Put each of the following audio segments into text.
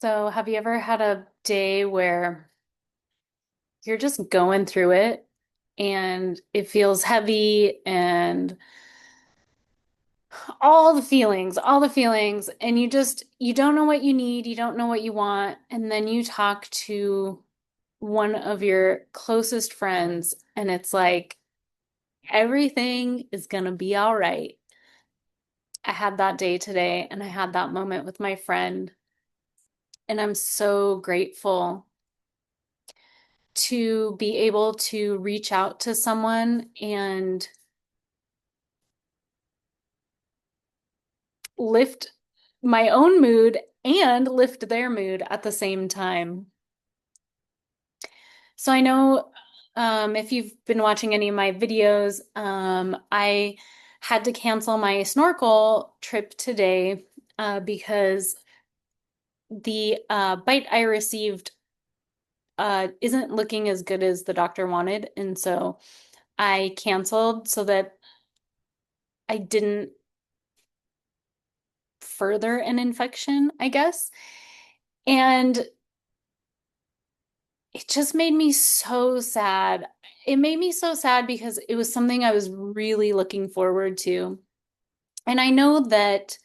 So, have you ever had a day where you're just going through it and it feels heavy and all the feelings, and you don't know what you need, you don't know what you want, and then you talk to one of your closest friends and it's like everything is gonna be all right. I had that day today and I had that moment with my friend, and I'm so grateful to be able to reach out to someone and lift my own mood and lift their mood at the same time. So I know if you've been watching any of my videos, I had to cancel my snorkel trip today because the bite I received isn't looking as good as the doctor wanted. And so I canceled so that I didn't further an infection, I guess. And it just made me so sad. It made me so sad because it was something I was really looking forward to. And I know that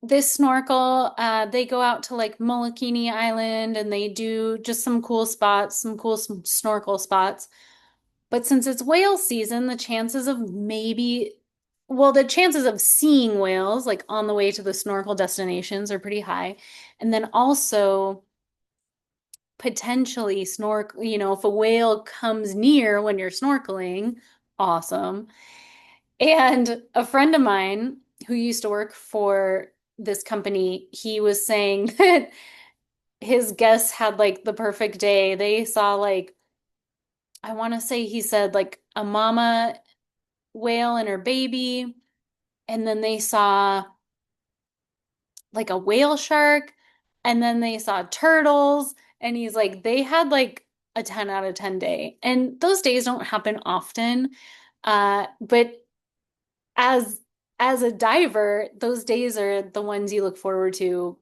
this snorkel, they go out to like Molokini Island and they do just some cool spots, some cool snorkel spots. But since it's whale season, the chances of seeing whales like on the way to the snorkel destinations are pretty high. And then also potentially snorkel, if a whale comes near when you're snorkeling, awesome. And a friend of mine who used to work for this company, he was saying that his guests had like the perfect day. They saw like, I want to say he said like a mama whale and her baby, and then they saw like a whale shark, and then they saw turtles, and he's like, they had like a 10 out of 10 day. And those days don't happen often. But as as a diver, those days are the ones you look forward to,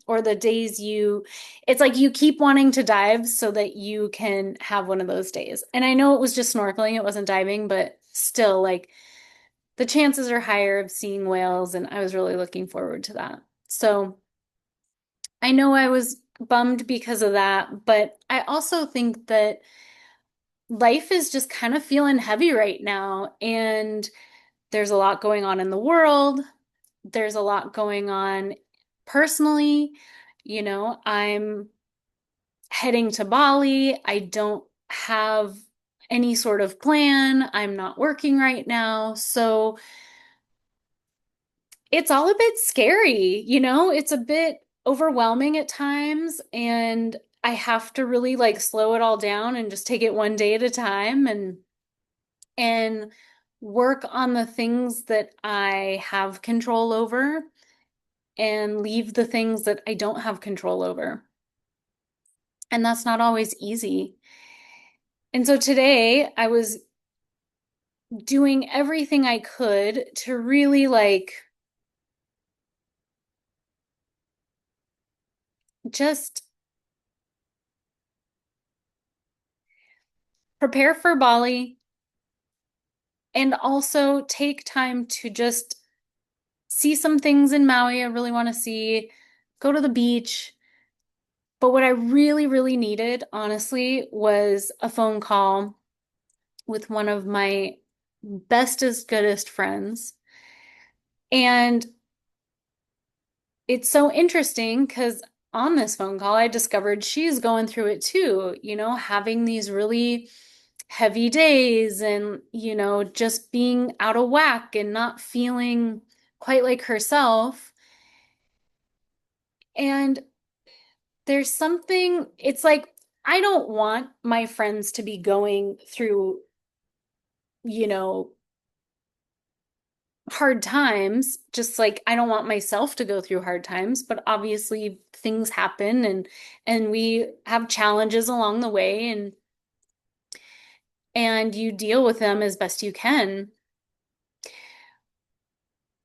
or the days it's like you keep wanting to dive so that you can have one of those days. And I know it was just snorkeling, it wasn't diving, but still, like the chances are higher of seeing whales, and I was really looking forward to that. So I know I was bummed because of that, but I also think that life is just kind of feeling heavy right now, and there's a lot going on in the world. There's a lot going on personally. I'm heading to Bali. I don't have any sort of plan. I'm not working right now. So it's all a bit scary, it's a bit overwhelming at times, and I have to really like slow it all down and just take it one day at a time and work on the things that I have control over and leave the things that I don't have control over. And that's not always easy. And so today I was doing everything I could to really like just prepare for Bali and also take time to just see some things in Maui I really want to see, go to the beach. But what I really, really needed, honestly, was a phone call with one of my bestest, goodest friends. And it's so interesting because on this phone call, I discovered she's going through it too, having these really heavy days and, just being out of whack and not feeling quite like herself. And there's something, it's like, I don't want my friends to be going through, you know, hard times, just like I don't want myself to go through hard times, but obviously things happen and we have challenges along the way, and you deal with them as best you can.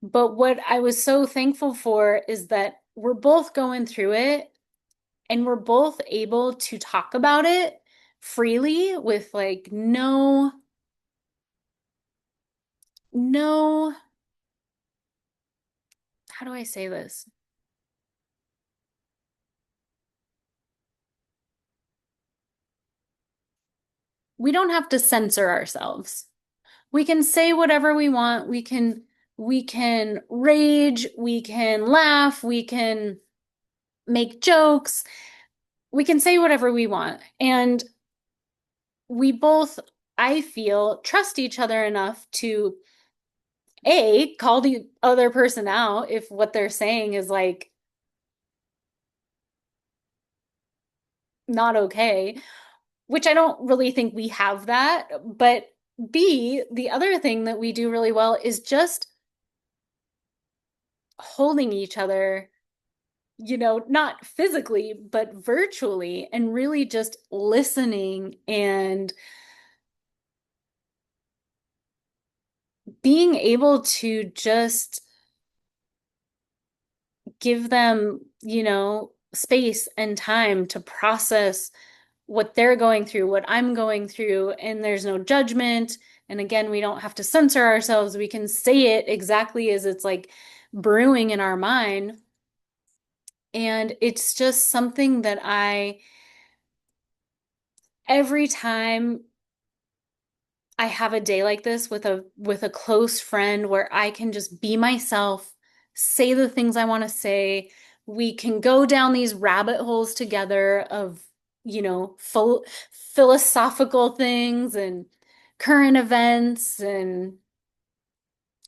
But what I was so thankful for is that we're both going through it and we're both able to talk about it freely with like no, how do I say this? We don't have to censor ourselves. We can say whatever we want. We can rage, we can laugh, we can make jokes. We can say whatever we want. And we both, I feel, trust each other enough to A, call the other person out if what they're saying is like not okay, which I don't really think we have that. But B, the other thing that we do really well is just holding each other, not physically, but virtually, and really just listening and being able to just give them, space and time to process what they're going through, what I'm going through, and there's no judgment. And again, we don't have to censor ourselves. We can say it exactly as it's like brewing in our mind. And it's just something that every time I have a day like this with a close friend where I can just be myself, say the things I want to say. We can go down these rabbit holes together of, full philosophical things and current events and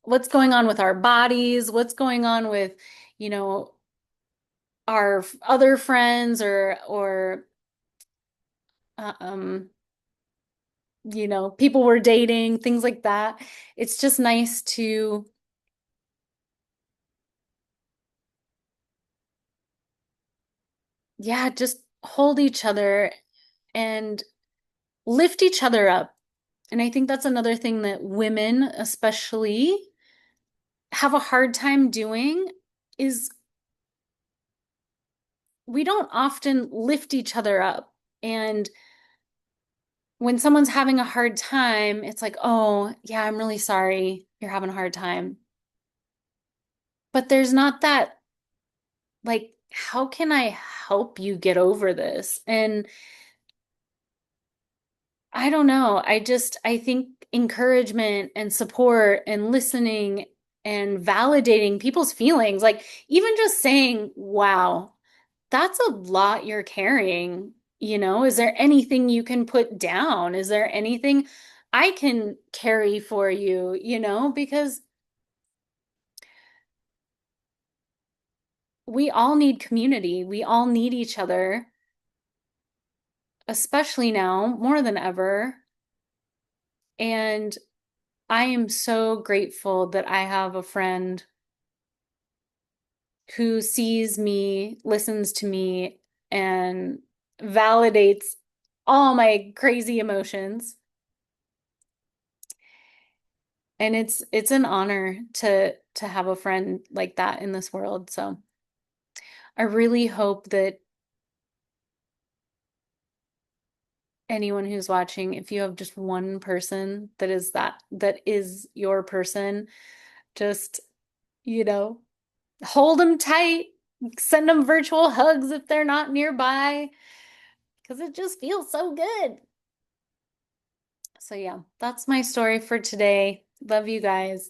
what's going on with our bodies, what's going on with, you know, our other friends or uh, um people we're dating, things like that. It's just nice to, yeah, just hold each other and lift each other up. And I think that's another thing that women, especially, have a hard time doing is we don't often lift each other up. And when someone's having a hard time, it's like, oh, yeah, I'm really sorry you're having a hard time. But there's not that, like, how can I help you get over this? And I don't know. I think encouragement and support and listening and validating people's feelings, like even just saying, wow, that's a lot you're carrying. Is there anything you can put down? Is there anything I can carry for you? Because we all need community. We all need each other, especially now more than ever. And I am so grateful that I have a friend who sees me, listens to me, and validates all my crazy emotions. And it's an honor to have a friend like that in this world. So I really hope that anyone who's watching, if you have just one person that is your person, just, you know, hold them tight, send them virtual hugs if they're not nearby, because it just feels so good. So, yeah, that's my story for today. Love you guys.